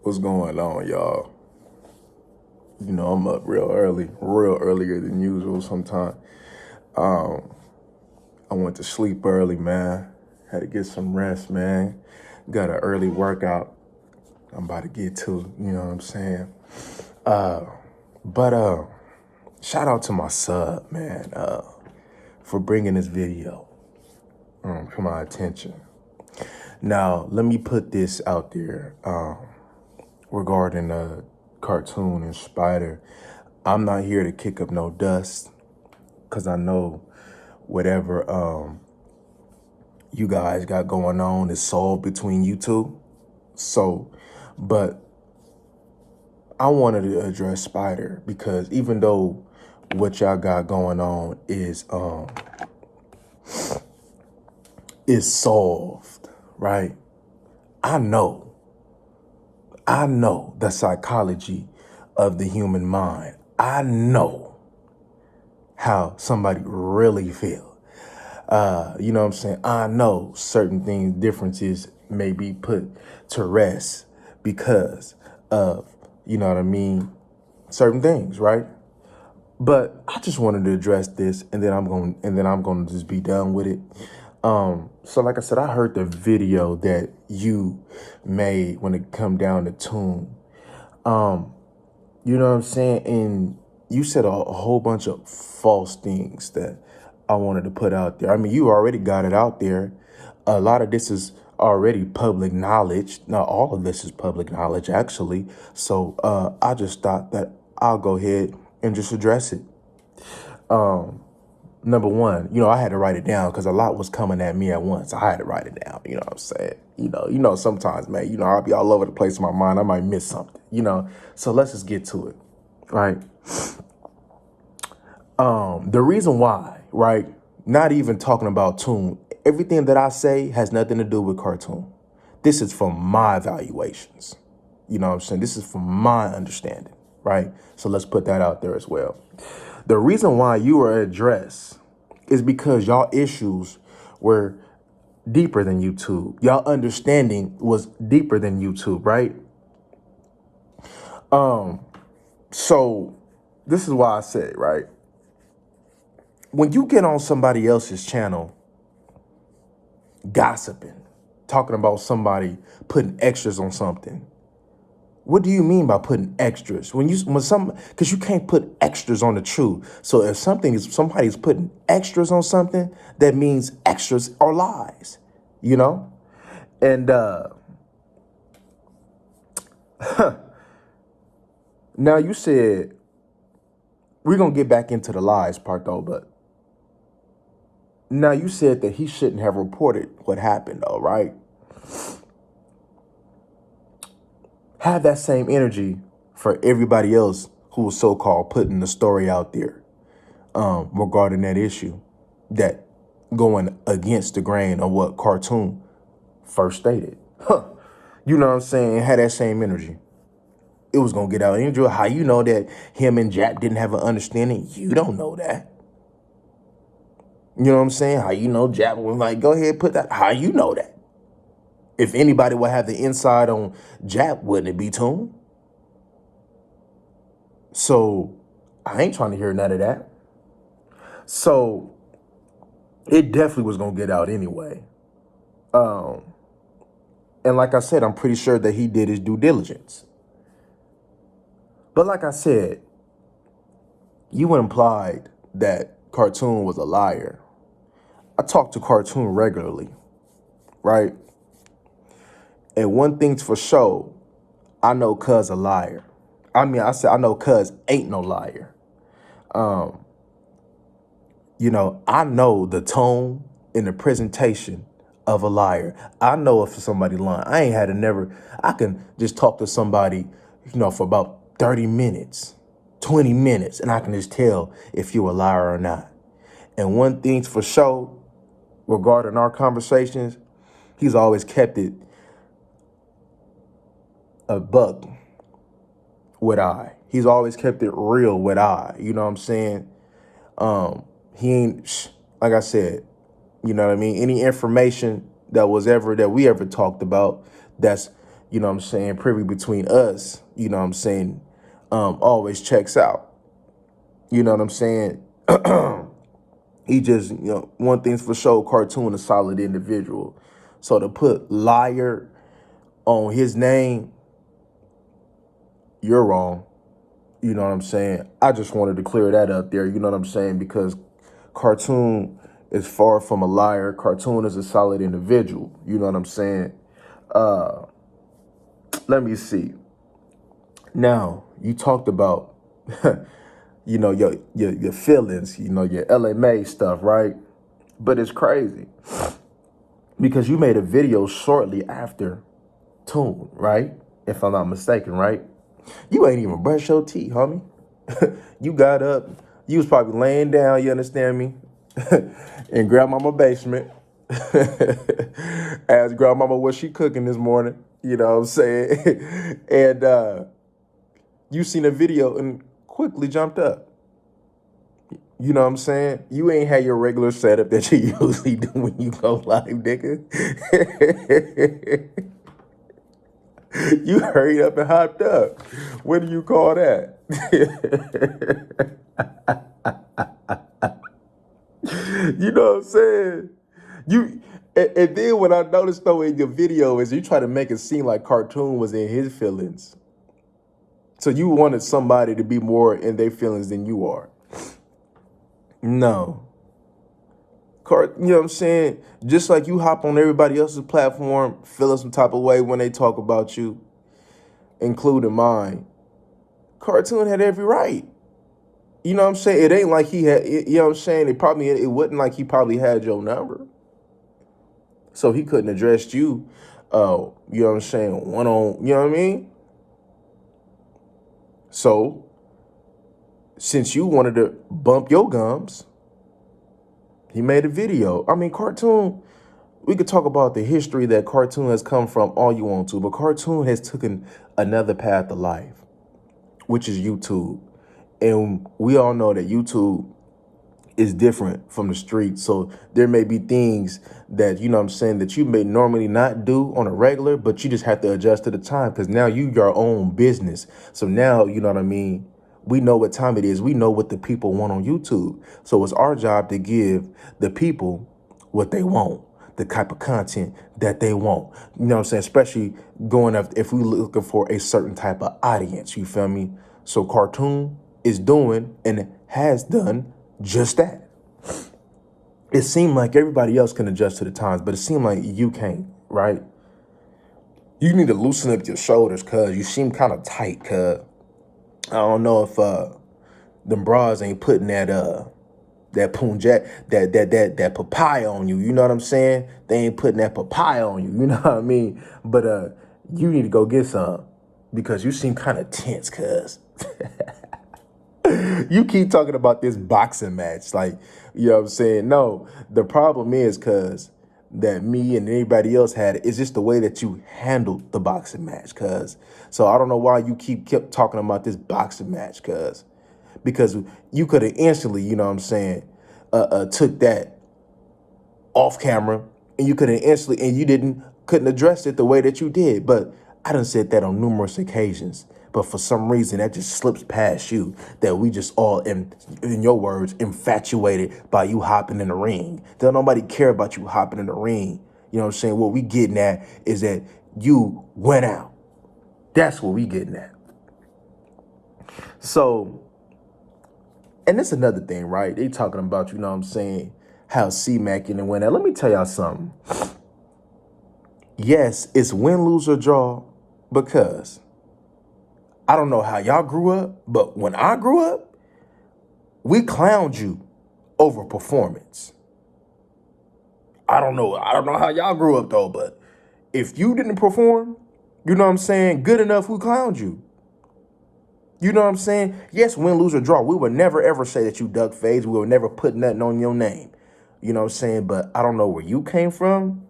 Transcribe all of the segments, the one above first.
What's going on, y'all? You know, I'm up real early, real earlier than usual sometimes. I went to sleep early, man. Had to get some rest, man. Got an early workout I'm about to get to, you know what I'm saying? But shout out to my sub, man, for bringing this video to my attention. Now, let me put this out there regarding Cartoon and Spider. I'm not here to kick up no dust because I know whatever you guys got going on is solved between you two. So, but I wanted to address Spider because even though what y'all got going on is solved, right? I know the psychology of the human mind. I know how somebody really feels. You know what I'm saying? I know certain things, differences may be put to rest because of, you know what I mean, certain things, right? But I just wanted to address this and then I'm going to just be done with it. So like I said, I heard the video that you made when it come down to Tune. You know what I'm saying? And you said a whole bunch of false things that I wanted to put out there. I mean, you already got it out there. A lot of this is already public knowledge. Not all of this is public knowledge, actually. So I just thought that I'll go ahead and just address it. Number one, you know, I had to write it down because a lot was coming at me at once. I had to write it down. You know what I'm saying? You know, sometimes, man, you know, I'll be all over the place in my mind. I might miss something, you know. So let's just get to it, right? The reason why, right? Not even talking about Tune. Everything that I say has nothing to do with Cartoon. This is from my evaluations. You know what I'm saying? This is from my understanding, right? So let's put that out there as well. The reason why you were addressed is because y'all issues were deeper than YouTube. Y'all understanding was deeper than YouTube, right? So this is why I say, right? When you get on somebody else's channel gossiping, talking about somebody putting extras on something, what do you mean by putting extras? Because you can't put extras on the truth. So if somebody's putting extras on something, that means extras are lies, you know? And now you said, we're going to get back into the lies part though, but now you said that he shouldn't have reported what happened though, right? Have that same energy for everybody else who was so-called putting the story out there regarding that issue, that going against the grain of what Cartoon first stated. You know what I'm saying? Had that same energy. It was going to get out. Andrew, how you know that him and Jap didn't have an understanding? You don't know that. You know what I'm saying? How you know Jap was like, go ahead, put that. How you know that? If anybody would have the inside on Jap, wouldn't it be Tune? So I ain't trying to hear none of that. So it definitely was going to get out anyway. And like I said, I'm pretty sure that he did his due diligence. But like I said, you implied that Cartoon was a liar. I talk to Cartoon regularly, right? And one thing's for sure, I know Cuz a liar. I mean, I know Cuz ain't no liar. You know, I know the tone and the presentation of a liar. I know if somebody lying. I can just talk to somebody, you know, for about 30 minutes, 20 minutes, and I can just tell if you're a liar or not. And one thing's for sure, regarding our conversations, he's always kept it a buck with I. He's always kept it real with I. You know what I'm saying? He ain't, like I said, you know what I mean? Any information that we ever talked about that's you know what I'm saying, privy between us, you know what I'm saying, always checks out. You know what I'm saying? He just, one thing's for sure, Cartoon a solid individual. So to put liar on his name, you're wrong. You know what I'm saying? I just wanted to clear that up there, you know what I'm saying? Because Cartoon is far from a liar. Cartoon is a solid individual. You know what I'm saying? Let me see. Now, you talked about, your feelings, your LMA stuff, right? But it's crazy because you made a video shortly after Tune, right? If I'm not mistaken, right? You ain't even brush your teeth, homie. You got up, you was probably laying down, you understand me? In grandmama basement. Asked grandmama what she cooking this morning, you know what I'm saying? And you seen a video and quickly jumped up. You know what I'm saying? You ain't had your regular setup that you usually do when you go live, nigga. You hurried up and hopped up. What do you call that? You know what I'm saying? And then what I noticed though in your video is you try to make it seem like Cartoon was in his feelings. So you wanted somebody to be more in their feelings than you are. No. You know what I'm saying? Just like you hop on everybody else's platform, feeling some type of way when they talk about you, including mine. Cartoon had every right. You know what I'm saying? It ain't like he had, you know what I'm saying? It wasn't like he probably had your number. So he couldn't address you, you know what I'm saying, one on, you know what I mean? So, since you wanted to bump your gums, he made a video. I mean, Cartoon, we could talk about the history that Cartoon has come from all you want to, but Cartoon has taken another path of life, which is YouTube. And we all know that YouTube is different from the street. So there may be things that, you know what I'm saying, that you may normally not do on a regular, but you just have to adjust to the time because now you your own business. So now, you know what I mean? We know what time it is. We know what the people want on YouTube. So it's our job to give the people what they want, the type of content that they want. You know what I'm saying? Especially going up if we're looking for a certain type of audience, you feel me? So Cartoon is doing and has done just that. It seemed like everybody else can adjust to the times, but it seemed like you can't, right? You need to loosen up your shoulders, cuz you seem kind of tight, cuz. I don't know if them bras ain't putting that punjab, that papaya on you. You know what I'm saying? They ain't putting that papaya on you. You know what I mean? But you need to go get some because you seem kind of tense, cuz. You keep talking about this boxing match, like, you know what I'm saying? No, the problem is, cuz, that me and anybody else had it. It's just the way that you handled the boxing match, cuz. So I don't know why you kept talking about this boxing match, cuz. Because you could have instantly, you know what I'm saying, took that off camera and you could have instantly, and you couldn't address it the way that you did. But I done said that on numerous occasions. But for some reason, that just slips past you, that we just all, in your words, infatuated by you hopping in the ring. Don't nobody care about you hopping in the ring. You know what I'm saying? What we getting at is that you went out. That's what we getting at. So, and that's another thing, right? They talking about, you know what I'm saying, how C-Mac and went out. Let me tell y'all something. Yes, it's win, lose, or draw, because I don't know how y'all grew up, but when I grew up, we clowned you over performance. I don't know how y'all grew up though, but if you didn't perform, you know what I'm saying, good enough, we clowned you. You know what I'm saying? Yes, win, lose, or draw. We would never ever say that you duck phase. We would never put nothing on your name. You know what I'm saying? But I don't know where you came from,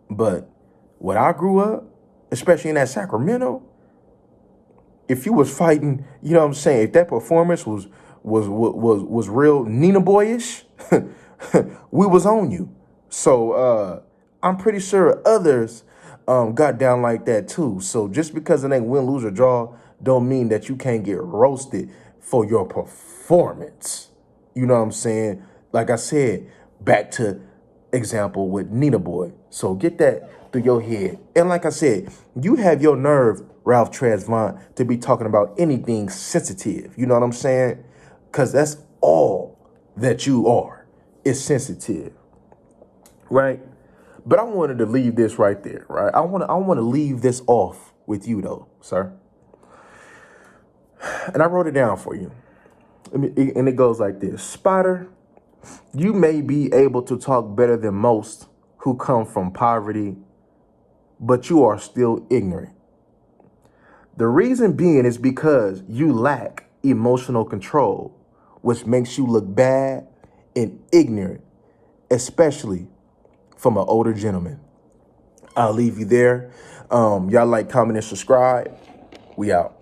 but when I grew up, especially in that Sacramento, if you was fighting, you know what I'm saying, if that performance was real Nina Boyish, we was on you. So I'm pretty sure others got down like that too. So just because it ain't win, lose, or draw, don't mean that you can't get roasted for your performance. You know what I'm saying? Like I said, back to example with Nina Boy. So get that through your head. And like I said, you have your nerve, Ralph Tresvant, to be talking about anything sensitive. You know what I'm saying? Because that's all that you are, is sensitive, right? But I wanted to leave this right there, right? I want to leave this off with you though, sir. And I wrote it down for you. And it goes like this. Spider, you may be able to talk better than most who come from poverty, but you are still ignorant. The reason being is because you lack emotional control, which makes you look bad and ignorant, especially from an older gentleman. I'll leave you there. Y'all like, comment, and subscribe. We out.